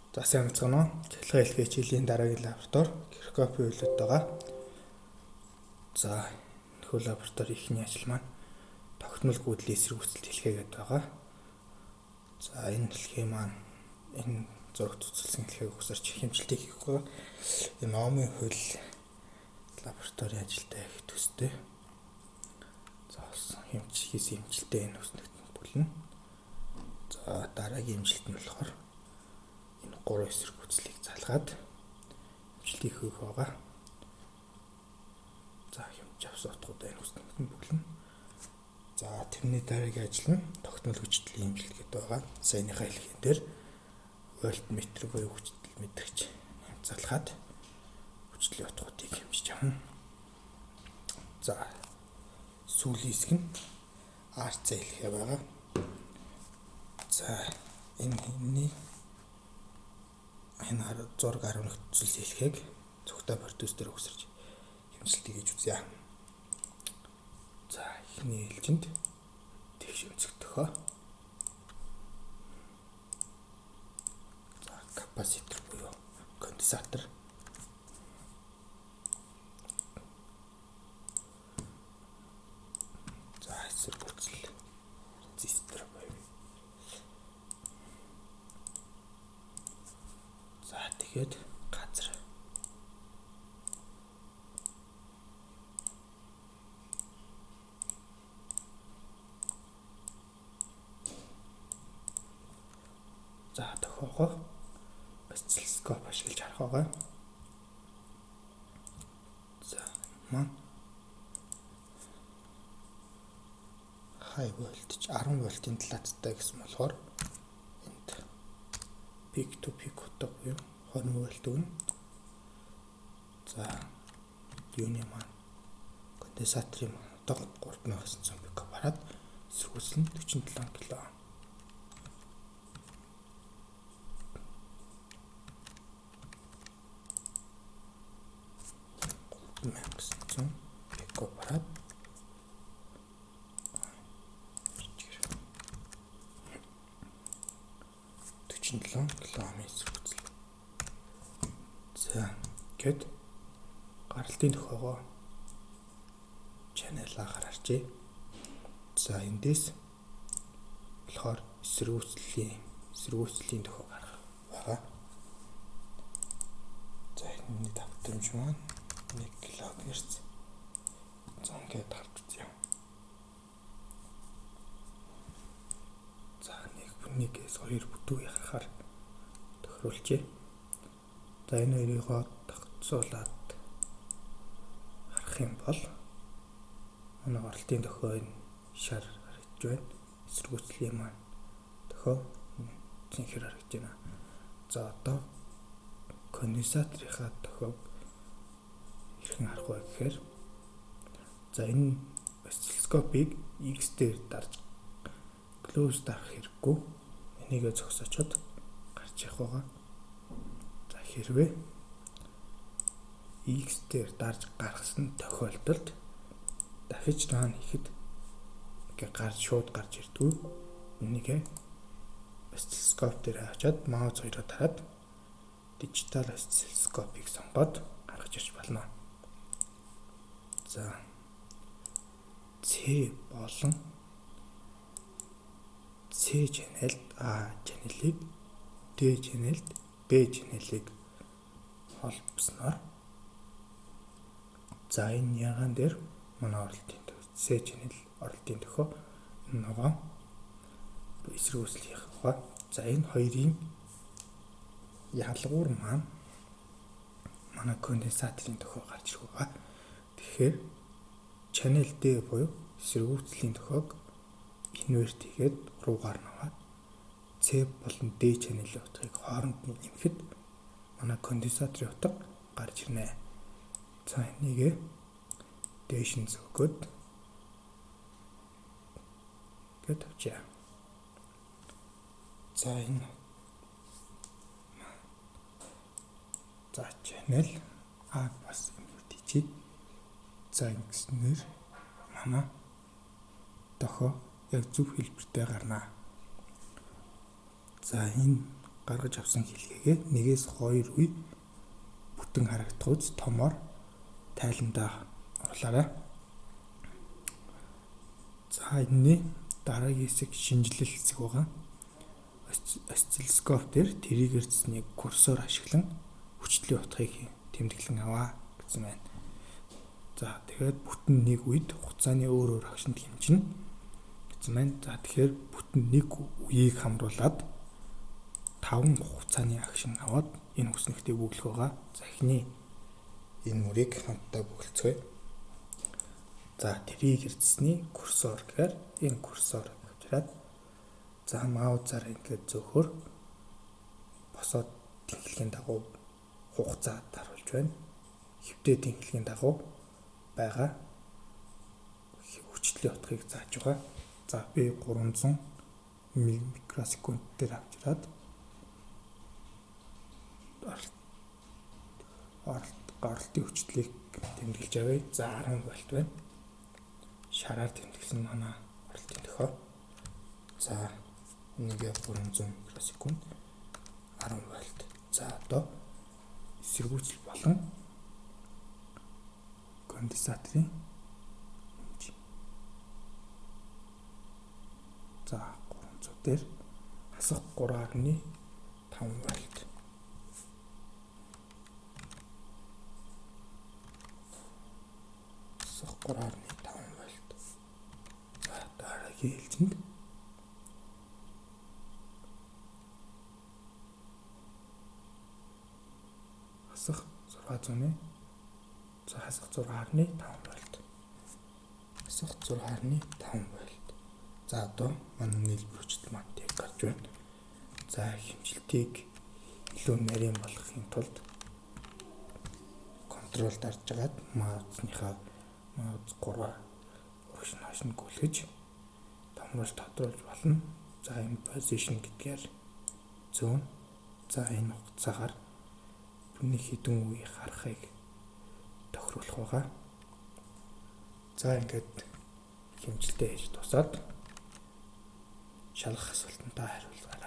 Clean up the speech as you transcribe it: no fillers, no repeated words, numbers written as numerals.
За сайн мэцгэн үү? Цахилгаан хэлхээ хичээлийн дараагийн лаборатори Киркопийн үйлдэлд байгаа. За нөхөө лаборатори ихний ажил маань тогтмол гүйдлийн эсрэг хүсэлт хэлхээ гэдэг байгаа. За энэ хэлхээ маань энэ зурагт үзүүлсэн хэлхээг ухсарч хэмжилтийг хийх байгаа. Энэ номын хууль лабораторийн ажилдаа их төстэй. За олсон хийсэн хэмжилтээ энэ хүснэгт бүлнэ. За дараагийн хэмжилт нь болохоор энэ 3 эсрэг хүслийг залгаад хэмжилтийг хийх байгаа. За хэмж авсан утгуудаа энэ хүснэгт нь бүглэнэ. За тэрний дараагийн ажил нь тогтмол хүчтэлийн хэмжилт гэдэг байгаа. Саяныхаа хэлхийн дээр вольтметр буюу хүчтэл мэдрэгч залгаад хүчтэлийн утгуудыг хэмжиж авна. За сүүлийн хэсэг нь RC хэлхээ байгаа. За энэ зураг 11 төсөлсөн хэлхээг цогтой продюс дээр өгсөрч хэмжилтийг хийж үзье. За эхний ээлжинд тэгш өнцгдөхөө. За капаситор буюу конденсатор. За эсрэг хүсэл резистор буюу. За тэгээд газар. За тохиогоо осциллоскоп ашиглаж харах байгаа. За маань high voltage 10 вольтын талаацтай гэсэн болохоор энд peak to peak утга буюу 20 вольт өгнө. За юуны маань конденсаторын маань утга 3900 пикофарад эсрэгүүцэл нь 47 кг. 3900 пикофарад 47 км эсрэгүүцэл. За гэд гаралтын тохиогоо чанелаагаар харжээ. За эндээс болохоор эсрэгүүцлийн тохиог гарах байгаа. За энэ давтамж маань 1 кГц 100 гэд харж үзье. За 1-1-ээс 2 бүтүүгээ харахаар тохируулжээ. За энэ хоёрыг тогтцуулаад харах юм бол манай гаралтын тохио энэ шар харагдж байна. Эсрэгүүцлийн маань тохио зинхэр харагдж байна. За одоо конденсаторынхаа тохиог хэрхэн харах вэ гэхээр за энэ осциллоскопыг X дээр дарж close дарах хэрэггүй. Энийгээ зогсоочод гарч явах байгаа. За хэрвээ X дээр дарж гаргасан тохиолдолд дахиж таан ихэд шууд гарч ирдгүй. Энийгээ осциллоскоп дээр хачаад маус хоёроо тараад дижитал осциллоскопыг сонгоод гаргаж ирж болно. За C болон C чанелд A чанелыг D чанелд B чанелыг холбосноор за энэ ягаан дээр манай оролтын C чанел оролтын тохио ногоо эсрэгүүцэл хийх байгаа. За энэ хоёрын ялгуур маань манай конденсаторын тохио гарч ирэх байгаа. Тэгэхээр channel D буюу эсрэгүүцлийн тохиог инверт хийгээд 3-гаар наваад C болон D channel-ийн утгыг хооронд нь нэмэхэд манай конденсаторын утга гарч ирнэ. За энийг дээш нь зөвгөөд гээд авчаа. За энэ за channel А бас инверт хийчихэд за ингэснээр манай тохио яг зөв хэлбэртэй гарна. За энэ гаргаж авсан хилгээгээ 1-2 үе бүтэн харагдах үз томоор тайландаа оруулаарай. За энэний дараагийн хэсэг шинжилэл хэсэг байгаа. Осциллоскоп дээр тэрийгээр цэсний курсор ашиглан хүчлийн утгыг тэмдэглэн аваа гэсэн байна. За тэгээд бүтэн нэг үед хугацааны өөр агшинд хэмжинэ гэсэн байна. За тэгэхээр бүтэн нэг үеийг хамруулад 5 хугацааны агшин аваад энэ хүснэгтийг бүглэх байгаа. За эхний энэ мөрийг хамтдаа бүгэлцгээе. За тэрийгээр цэсний курсор гэхээр энэ курсор авчираад за маузаар ингээд зөөхөр босоод тэнхлэгийн дагуу хугацаа даруулж байна. Хэвтээ тэнхлэгийн дагуу байгаа хүчлийн утгыг зааж байгаа. За би 300 микросекунд дээр авчираад гаралтын хүчлийг тэмдэглэж авъя. За 10 вольт байна. Шараар тэмдэглэсэн манай гаралтын төхөө. За 1/300 микросекунд 10 вольт. За одоо эсэргүүцэл болон конденсаторын хэмжээ. За 300 дээр хасах 3.5 вольт. Хасах 3.5 вольт. За дараагийн хэлцэнд хасах 600-ны за хасах 6.5 вольт. Хасах 6.5 вольт. За одоо манай нийлбэрчил маань тэг гарч байна. За хэмжилтийг илүү нарийн болгохын тулд контрол дарж агаад маус 3 урагш хашин гүйлгэж томруулж тодруулж болно. За энэ position гэдгээр зүүн. За энэ хугацаагаар бүний хэдэн үе харахыг тохируулах байгаа. За ингээд хэмжилтээ хийж тусаад шалгах асуултандаа хариулъя.